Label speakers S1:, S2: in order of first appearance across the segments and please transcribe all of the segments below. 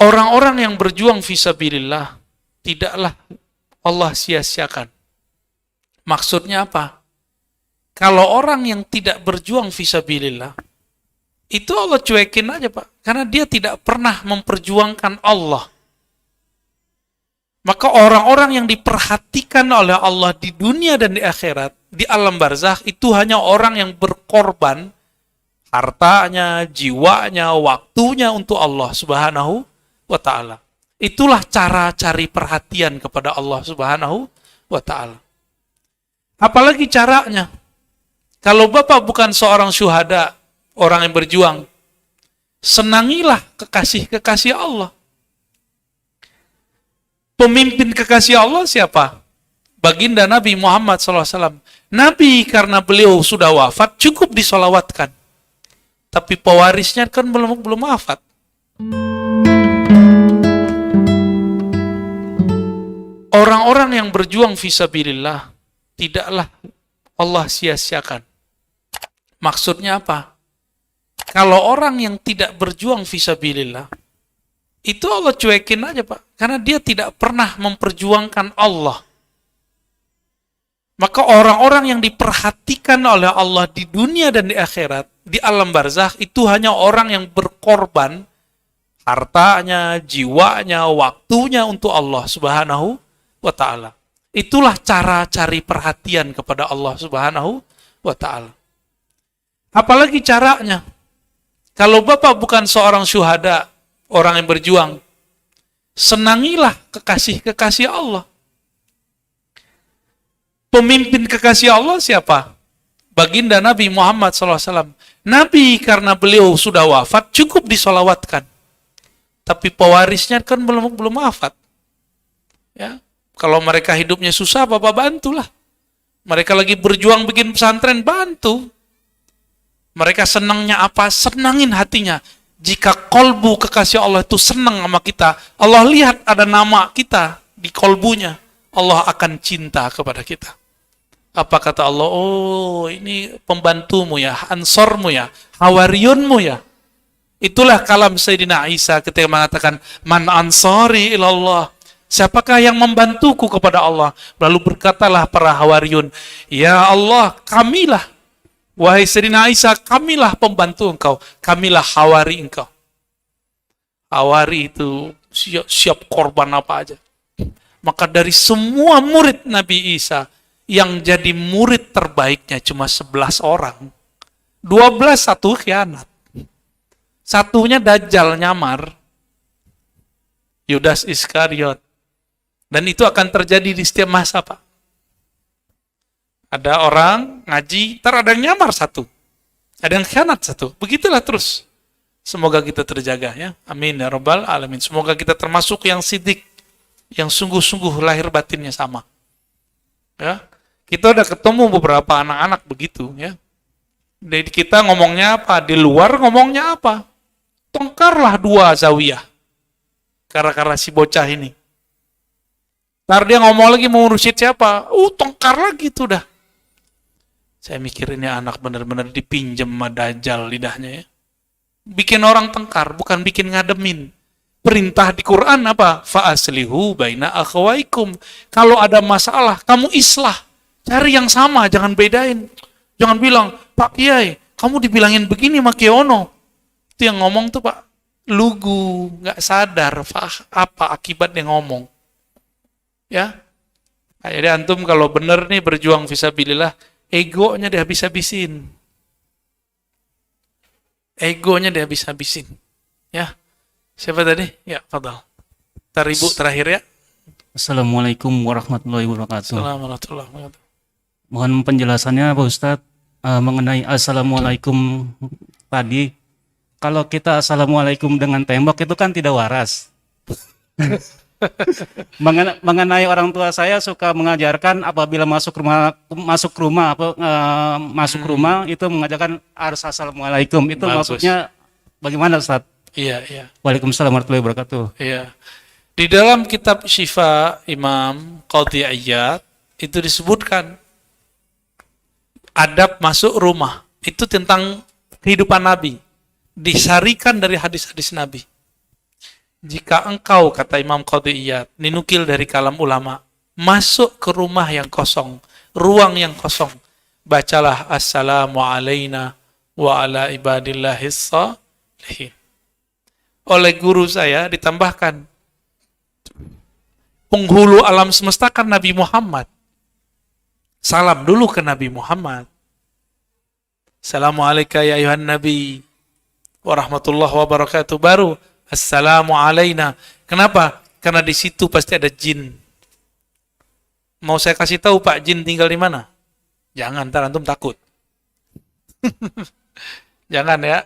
S1: Orang-orang yang berjuang fisabilillah tidaklah Allah sia-siakan. Maksudnya apa? Kalau orang yang tidak berjuang fisabilillah, itu Allah cuekin aja, Pak. Karena dia tidak pernah memperjuangkan Allah. Maka orang-orang yang diperhatikan oleh Allah di dunia dan di akhirat, di alam barzakh, itu hanya orang yang berkorban hartanya, jiwanya, waktunya untuk Allah Subhanahu wa ta'ala. Itulah cara cari perhatian kepada Allah Subhanahu wa ta'ala. Apalagi caranya? Kalau Bapak bukan seorang syuhada, orang yang berjuang, senangilah kekasih-kekasih Allah. Pemimpin kekasih Allah siapa? Baginda Nabi Muhammad SAW. Nabi karena beliau sudah wafat, cukup disolawatkan. Tapi pewarisnya kan belum wafat. Orang-orang yang berjuang fisabilillah, tidaklah Allah sia-siakan. Maksudnya apa? Kalau orang yang tidak berjuang fisabilillah, itu Allah cuekin aja, Pak. Karena dia tidak pernah memperjuangkan Allah. Maka orang-orang yang diperhatikan oleh Allah di dunia dan di akhirat, di alam barzakh, itu hanya orang yang berkorban hartanya, jiwanya, waktunya untuk Allah Subhanahu wa ta'ala. Itulah cara cari perhatian kepada Allah Subhanahu wa ta'ala. Apalagi caranya? Kalau Bapak bukan seorang syuhada, orang yang berjuang, senangilah kekasih-kekasih Allah. Pemimpin kekasih Allah siapa? Baginda Nabi Muhammad SAW. Nabi karena beliau sudah wafat, cukup disolawatkan. Tapi pewarisnya kan belum wafat. Ya, kalau mereka hidupnya susah, Bapak bantulah. Mereka lagi berjuang bikin pesantren, bantu. Mereka senangnya apa? Senangin hatinya. Jika kolbu kekasih Allah itu senang sama kita, Allah lihat ada nama kita di kolbunya, Allah akan cinta kepada kita. Apa kata Allah? Oh, ini pembantumu ya, ansormu ya, hawariyunmu ya. Itulah kalam Sayyidina Isa ketika mengatakan, Man ansori ilallah. Siapakah yang membantuku kepada Allah? Lalu berkatalah para hawariyun, Ya Allah, kamilah. Wahai Sayyidina Isa, kamilah pembantu engkau, kamilah hawari engkau. Hawari itu siap korban apa aja. Maka dari semua murid Nabi Isa, yang jadi murid terbaiknya cuma 11 orang. 12 satu khianat. Satunya Dajjal nyamar. Yudas Iskariot. Dan itu akan terjadi di setiap masa, Pak. Ada orang ngaji, ntar ada yang nyamar satu. Ada yang khianat satu. Begitulah terus. Semoga kita terjaga ya. Amin ya rabbal alamin. Semoga kita termasuk yang sidik, yang sungguh-sungguh lahir batinnya sama. Ya. Kita udah ketemu beberapa anak-anak begitu ya. Jadi kita ngomongnya apa? Di luar ngomongnya apa? Tongkarlah 2 zawiyah. Karena si bocah ini. Ntar dia ngomong lagi mau ngurusin siapa? Tongkar lagi tuh dah. Saya mikir ini anak benar-benar dipinjem sama Dajjal lidahnya ya. Bikin orang tengkar, bukan bikin ngademin. Perintah di Quran apa? Fa'aslihu baina akhawaikum. Kalau ada masalah, kamu islah. Cari yang sama, jangan bedain. Jangan bilang, Pak Kiai, kamu dibilangin begini sama Kiono. Itu yang ngomong tuh Pak, lugu, nggak sadar apa akibat dia ngomong. Ya. Jadi antum kalau bener nih berjuang fisabilillah, egonya dihabis-habisin. Egonya dihabis-habisin. Ya. Siapa tadi? Ya, fadal. Ntar Ibu terakhir ya.
S2: Assalamualaikum warahmatullahi wabarakatuh.
S1: Assalamualaikum warahmatullahi wabarakatuh.
S2: Mohon penjelasannya Pak Ustadz mengenai Assalamualaikum tadi. Kalau kita Assalamualaikum dengan tembok itu kan tidak waras. Mengenai orang tua saya suka mengajarkan apabila masuk rumah itu mengajarkan harus Assalamualaikum. Itu
S1: Bagus.
S2: maksudnya bagaimana Ustadz?
S1: Iya.
S2: Waalaikumsalam warahmatullahi wabarakatuh.
S1: Iya. Di dalam kitab Syifa Imam Qadhi Iyad itu disebutkan adab masuk rumah. Itu tentang kehidupan Nabi. Disarikan dari hadis-hadis Nabi. Jika engkau, kata Imam Qadhi Iyad, dinukil dari kalam ulama, masuk ke rumah yang kosong, ruang yang kosong, bacalah assalamu alaina wa ala ibadillahis shalihin. Oleh guru saya ditambahkan, penghulu alam semesta kan Nabi Muhammad. Salam dulu ke Nabi Muhammad. Assalamualaikum ya ayuhan Nabi warahmatullahi wabarakatuh. Baru assalamu alaina. Kenapa? Karena di situ pasti ada jin. Mau saya kasih tahu Pak jin tinggal di mana? Jangan, ntar antum takut. Jangan ya.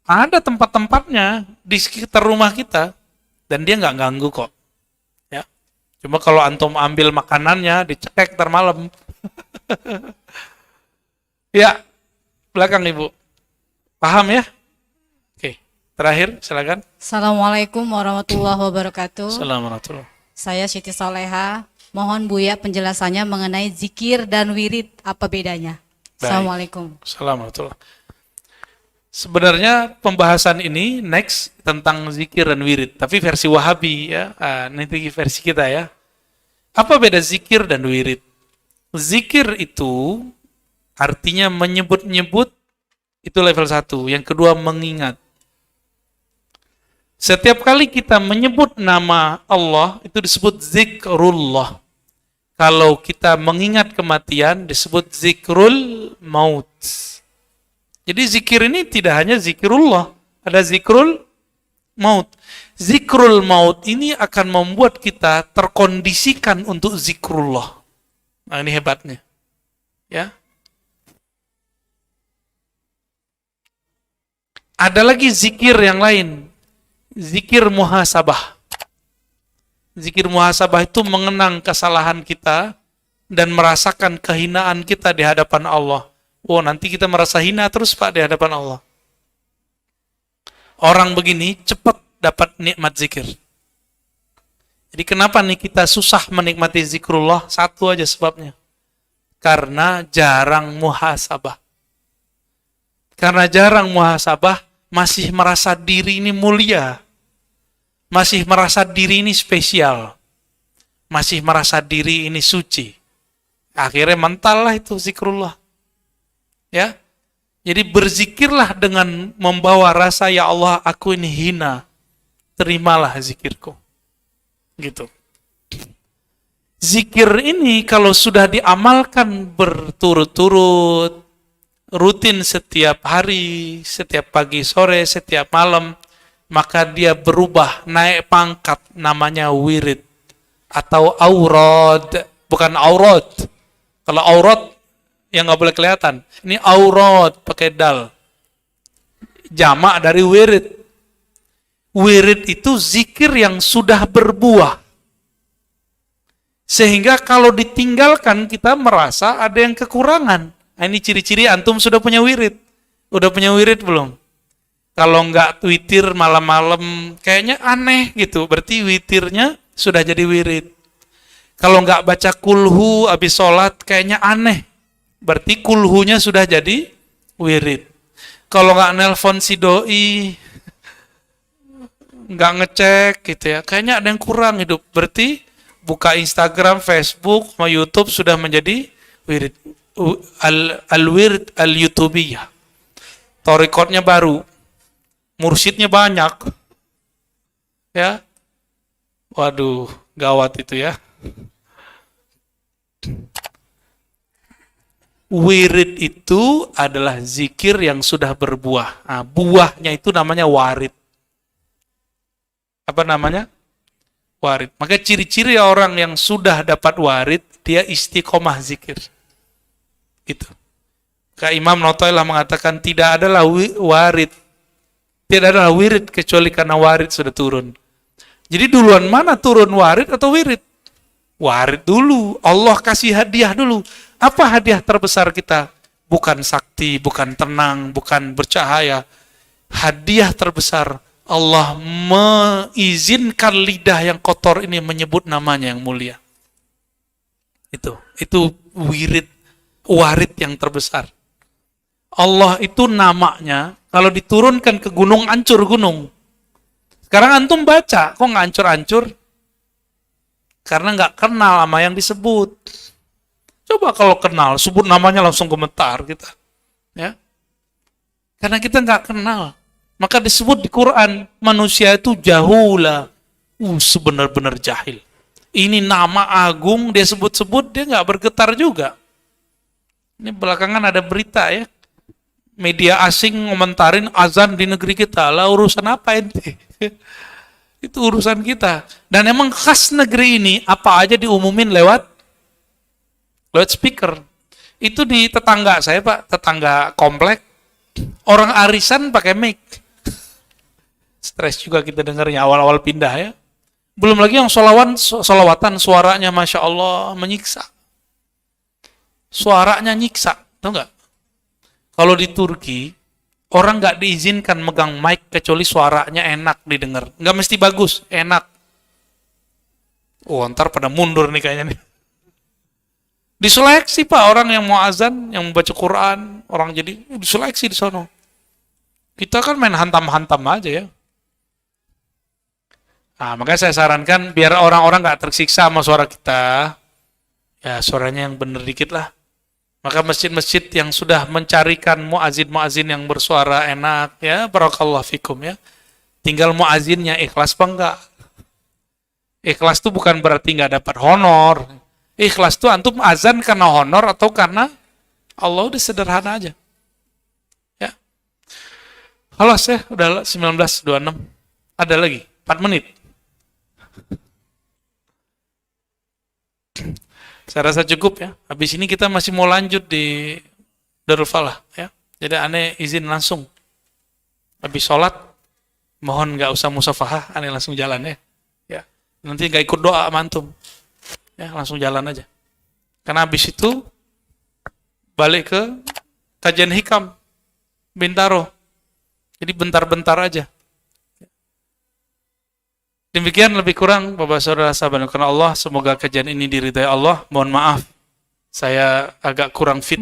S1: Ada tempat-tempatnya di sekitar rumah kita dan dia nggak ganggu kok. Ya. Cuma kalau antum ambil makanannya dicekek ntar malam. Ya, belakang Ibu. Paham ya? Oke, terakhir silakan.
S3: Assalamualaikum warahmatullahi wabarakatuh.
S1: Assalamualaikum.
S3: Saya Siti Soleha. Mohon Buya penjelasannya mengenai zikir dan wirid, apa bedanya?
S1: Baik.
S3: Assalamualaikum.
S1: Assalamualaikum. Sebenarnya pembahasan ini next tentang zikir dan wirid, tapi versi Wahabi ya. Nanti versi kita ya. Apa beda zikir dan wirid? Zikir itu artinya menyebut-nyebut, itu level 1. Yang kedua mengingat. Setiap kali kita menyebut nama Allah, itu disebut zikrullah. Kalau kita mengingat kematian, disebut zikrul maut. Jadi zikir ini tidak hanya zikrullah, ada zikrul maut. Zikrul maut ini akan membuat kita terkondisikan untuk zikrullah. Nah ini hebatnya. Ya. Ada lagi zikir yang lain. Zikir muhasabah. Zikir muhasabah itu mengenang kesalahan kita dan merasakan kehinaan kita di hadapan Allah. Oh, nanti kita merasa hina terus Pak di hadapan Allah. Orang begini cepat dapat nikmat zikir. Jadi kenapa nih kita susah menikmati zikrullah? Satu aja sebabnya. Karena jarang muhasabah. Karena jarang muhasabah, masih merasa diri ini mulia. Masih merasa diri ini spesial. Masih merasa diri ini suci. Akhirnya mental lah itu zikrullah. Ya. Jadi berzikirlah dengan membawa rasa, ya Allah, aku ini hina. Terimalah zikirku. Gitu. Zikir ini kalau sudah diamalkan berturut-turut, rutin setiap hari, setiap pagi, sore, setiap malam, maka dia berubah, naik pangkat, namanya wirid atau aurad, bukan aurat. Kalau aurat yang nggak boleh kelihatan, ini aurat pakai dal, jamak dari wirid. Wirid itu zikir yang sudah berbuah, sehingga kalau ditinggalkan kita merasa ada yang kekurangan. Nah, ini ciri-ciri antum sudah punya wirid. Udah punya wirid belum? Kalau nggak witir malam-malam, kayaknya aneh gitu. Berarti witirnya sudah jadi wirid. Kalau nggak baca kulhu habis sholat, kayaknya aneh. Berarti kulhunya sudah jadi wirid. Kalau nggak nelpon si doi, nggak ngecek gitu ya, kayaknya ada yang kurang hidup. Berarti buka Instagram, Facebook, sama YouTube sudah menjadi wirid. Al-wirid al-yutubiyah. Torikotnya baru. Mursyidnya banyak. Ya. Waduh, gawat itu ya. Wirid itu adalah zikir yang sudah berbuah. Nah, buahnya itu namanya warid. Apa namanya? Warid. Maka ciri-ciri orang yang sudah dapat warid, dia istiqomah zikir. Gitu. Kak Imam Notoilah mengatakan tidak adalah warid, tidak adalah wirid kecuali karena warid sudah turun. Jadi duluan mana turun, warid atau wirid? Warid dulu. Allah kasih hadiah dulu. Apa hadiah terbesar kita? Bukan sakti, bukan tenang, bukan bercahaya. Hadiah terbesar, Allah mengizinkan lidah yang kotor ini menyebut namanya yang mulia. Itu wirid, warid yang terbesar. Allah itu namanya, kalau diturunkan ke gunung, hancur gunung. Sekarang antum baca, kok nggak hancur-hancur? Karena nggak kenal sama yang disebut. Coba kalau kenal, sebut namanya langsung gemetar kita. Ya. Karena kita nggak kenal. Maka disebut di Quran, manusia itu jahula. Sebenar-benar jahil. Ini nama agung, dia sebut-sebut, dia nggak bergetar juga. Ini belakangan ada berita ya. Media asing ngomentarin azan di negeri kita. Lah urusan apa ente? Itu urusan kita. Dan emang khas negeri ini, apa aja diumumin lewat speaker. Itu di tetangga saya Pak, tetangga komplek. Orang arisan pakai mic. Stres juga kita dengarnya awal-awal pindah ya. Belum lagi yang solawatan suaranya Masya Allah menyiksa. Suaranya nyiksa, tahu nggak? Kalau di Turki, orang nggak diizinkan megang mic kecuali suaranya enak didengar. Nggak mesti bagus, enak. Oh, ntar pada mundur nih kayaknya nih. Diseleksi Pak, orang yang mau azan, yang membaca Quran, orang jadi diseleksi di sono. Kita kan main hantam-hantam aja ya. Nah, makanya saya sarankan biar orang-orang nggak tersiksa sama suara kita, ya suaranya yang bener dikit lah. Maka masjid-masjid yang sudah mencarikan muazin-muazin yang bersuara enak, ya barakallahu fikum ya. Tinggal muazinnya ikhlas apa enggak? Ikhlas itu bukan berarti nggak dapat honor. Ikhlas itu antum azan karena honor atau karena Allah, udah sederhana aja. Ya. Halas ya, udah 19.26. Ada lagi 4 menit. Saya rasa cukup ya. Habis ini kita masih mau lanjut di Darul Falah ya. Jadi aneh izin langsung. Habis sholat, mohon nggak usah musafahah, aneh langsung jalan ya. Ya. Nanti nggak ikut doa mantum. Ya, langsung jalan aja. Karena habis itu balik ke kajian hikam Bintaro. Jadi bentar-bentar aja. Demikian lebih kurang Bapak Saudara sahabat karena Allah, semoga kajian ini diridai Allah. Mohon maaf saya agak kurang fit.